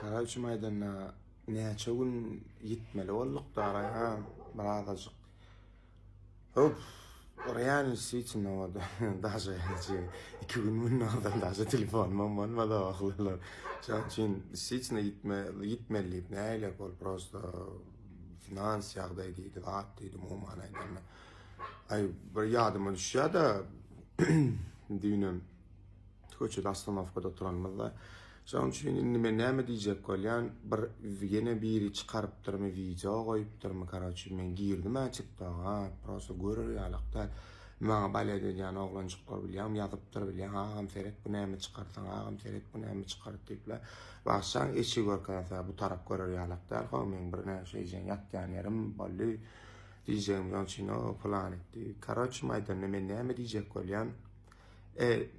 Karachi maydana necha gün gitmeli olduk da ha birazcık. Hop oraya için oldu. Daha iki gün bundan daha telefonum olmadı ağırlar. Şunun için gitmeli neyle kol prosto finans yağdaydı rahattıydı mumanaydı. Ay bir yardım düşüyor da düğünüm. Koçu Astanovka'da oturanmızda. Şoň üçin indi men näme diýjek bolýan, bir ýene biri çykaryp durmy video goýup durmy karaçy men girdim açykda, ha, prosta görür ýalakda. Maňa bale diýen oglançyklar bilýän, ýazyp dur bilýän, agam Ferek bu näme çykartsan, agam Ferek bu näme çykaryp diýipler. Başsan eşi görkänse bu tarap görür ýalakda, ha, men bir näçe ýen ýatgan ýerim boldy. Diýjegim ýonçyn o plan etdi. Karaçy maýdanyna men näme diýjek bolýan?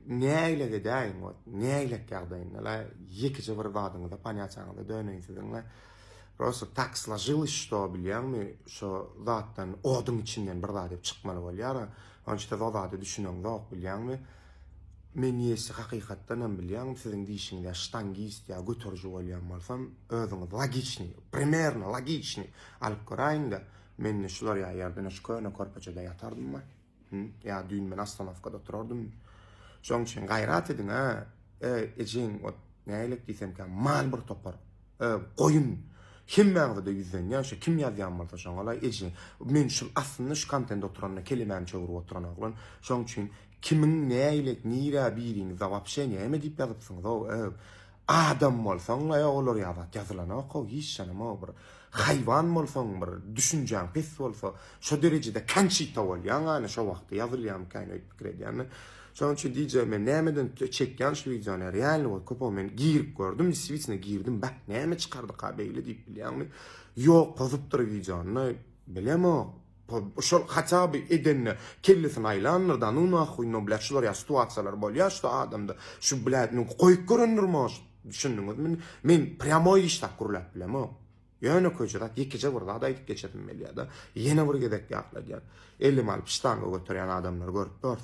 Näyle gedäýin o, näyle gärdeýin, la ýekiçe bir wadyňda panýaçaňda döneýinsiňle. Prosta taksla żyly şo bilýärmi, şo zatdan oduň içinden bir zat çykmaly bolýar. Onçda zat düşünýän zat bilýärmi? Men ýesi hakykatdan hem bilýärm, siziň diýişiňizde штангист ýa götürji bolýan bolsam, özüňiz logiçni, primerno logiçni alyp garaýynda, men şular ýerden şköne korpaçada ýatardym. Ya düýün men Astanovka'da oturardym. Şoň üçin gaýrat edin ha. Ejiň o näýlik diýsem ki mal bir topar. Goýun. Kim mäňde ýüzden ýa-şo kim ýazýan bolsa şoňa ejiň. Men şu aslynda şu kontentde oturanda kelimemi çöwürip oturan aglan. Şoň üçin kimiň näýlik nira biriň zawapşe näme diýip ýazypsyňyz o adam bolsaň ýa olar ýazat ýazylan o hiç şanama bir hayvan bolsaň bir düşünjäň pes bolsa şo derejede kançyta bolýan ana şo wagtda ýazylýan kaýna pikir edýän. Şoň üçin diýjek men nämeden çekýän şu videony real köp men girip gördüm, switchne girdim, bak näme çykardy kabeýle diýip bilýärmi? Ýok, pozup dur videony, bilemo. Şol hatsa bir edenne kellesin aylanlardan onu ahyny biläşler ýa situasiýalar bolýar, şu adamda şu bilädini goýup görünürmüş. Düşündiňizmi? Men pryamoy işlap gurulap bilemo. Ýöne köçürat ýekeje bir zada aýdyp geçedim melýada. Ýene bir gedek ýakladýar. 50 mal piştanga götürýän adamlar görüp dur.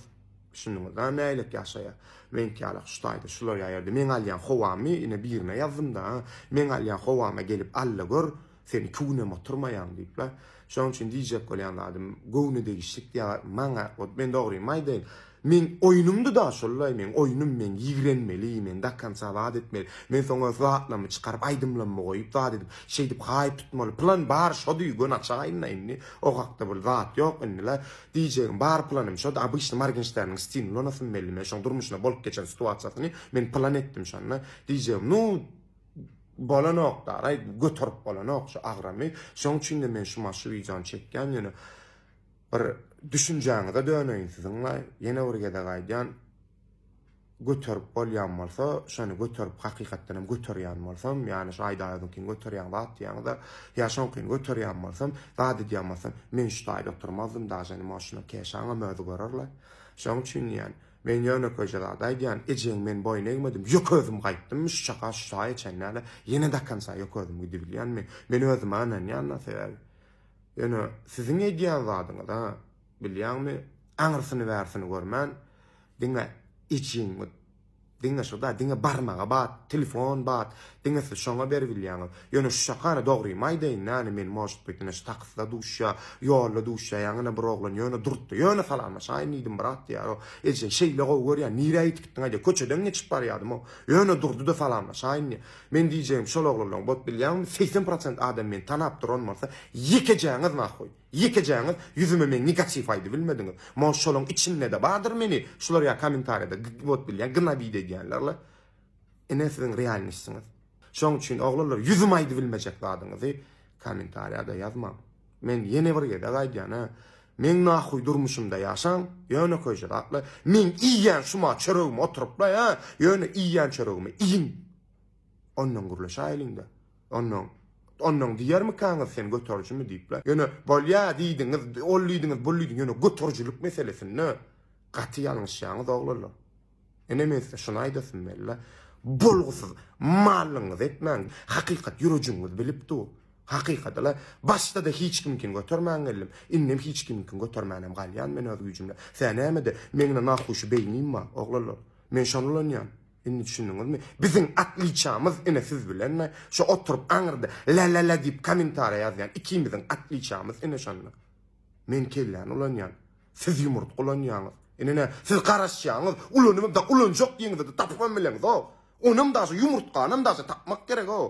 Düşündiňizmi? Näýlik ýaşaýar? Men kälek şutaýdy, şular ýerde men alýan howamy ine birine ýazdymda. Men alýan howama gelip alla gör, seni küne oturmaýan diýipler. Şoň üçin diýjek bolýan adam göwne degişlik ýa maňa men dogry maýdaýyn. Men oýnumdy da şolay men oýnum men ýigrenmeli, men dakança wad etmeli. Men soňa zatlamy çykaryp aýdymlamy goýup wad edip, şeýdip haýyp tutmaly. Plan bar şo diýgen açaýyn indi. O hakda bir zat ýok indiler. Diýjegim bar planym şo da abyşny Morgenstern'in stilini onasyn belli. Men şoň durmuşyna bolup geçen situasiýasyny men plan etdim şonda. Diýjegim no bolanok da götürüp bolanok şu agramy. Şoň üçin de men şu maşy videony çekýän ýöne bir düşünjäňize döneýinsiňler. Ýene bir gede gaýdan götürüp bolýan bolsa, şonu götürüp hakykatdan hem götürýän bolsam, ýani şu aýdaýynkin götürýän wagt ýa-da ýaşankin götürýän bolsam, zady diýen bolsam, men şu taýda oturmazdym da jany maşyna keşaňa mözi görerler. Şoň üçin ýani men ýöne köjelerde aýdýan, ejeň men boýna egmedim, ýok özüm gaýtdym, şu şaka şu taýa çennäle, ýene dakansa ýok özüm gidip bilýänmi? Men özüm anan ýanna sewer. Ýöne siziň edýän zadyňyz ha, bilýärmi? Aňyrsyny bärsyni görmän, diňe içiň, diňe şoda, diňe barmaga bat, telefon bat, diňe şoňa berip bilýän. Ýöne şu şakany dogry maýdaýyn, näme men moşut bitine taksda duşa, ýolda duşa, ýaňyna bir oglan ýöne durtdy, ýöne salanma, şaýnydim brat ýa. Eje şeýle görýän, nire ýitipdiň aýda, köçeden geçip barýardym o. Ýöne durdy da salanma, şaýny. Men diýjegim şol oglanlaryň bot bilýän, 80% adam men tanap duranmasa, ýekejäňiz nahoy. Ýekejäňiz ýüzüme men negativ aýdy bilmediňiz. Mon şolaň içinde de bardyr meni. Şular ýa kommentariýada bot bilýän, gına video diýenlerler. Ene siziň realniňiz. Şoň üçin oglanlar ýüzüme aýdy bilmejek zadyňyzy kommentariýada ýazmam. Men ýene bir gede gaýdýan ha. Men nahoy durmuşymda ýaşaň, ýöne köjüratla. Men iýen şuma çöregime oturup ha, ýöne iýen çöregime iýin. Ondan gurlaşaýlynda. Ondan diýermi kaňa sen götürjümi diýipler. Ýöne bolýa diýdiňiz, ollydyňyz, bollydyň ýöne götürjülük meselesini gaty ýalňyşýaňyz oglanlar. Ene men size şunu aýdasym bella. Bolgusyz malyňyz etmäň, hakykat ýürüjüňiz bilip dur. Hakykatla başda da hiç kimkin götürmän geldim. Innem hiç kimkin götürmänem galýan men öz güýjümle. Sen näme de meňle nahoşy beýnim ma oglanlar. Men şonulanýan. Inni düşündüňizmi? Biziň atlyçamyz ine siz bilenmi? Şu oturup aňyrda la diýip kommentariýa ýazýan ikimiziň atlyçamyz ine şonda. Men kellan ulanýan. Siz ýumurt ulanýaňyz. Ine siz garaşýaňyz, ulanyp da ulanjak diýeňizde tapman bileňiz o. Onam da şu yumurtganam da tapmak gerek o.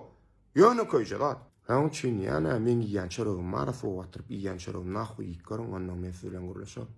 Ýöne köýjek. Haň üçin ýa-ni men ýan çöregim mara sowatyryp ýan çöregim nahy ýyk görüň ondan men bilen gurulşap.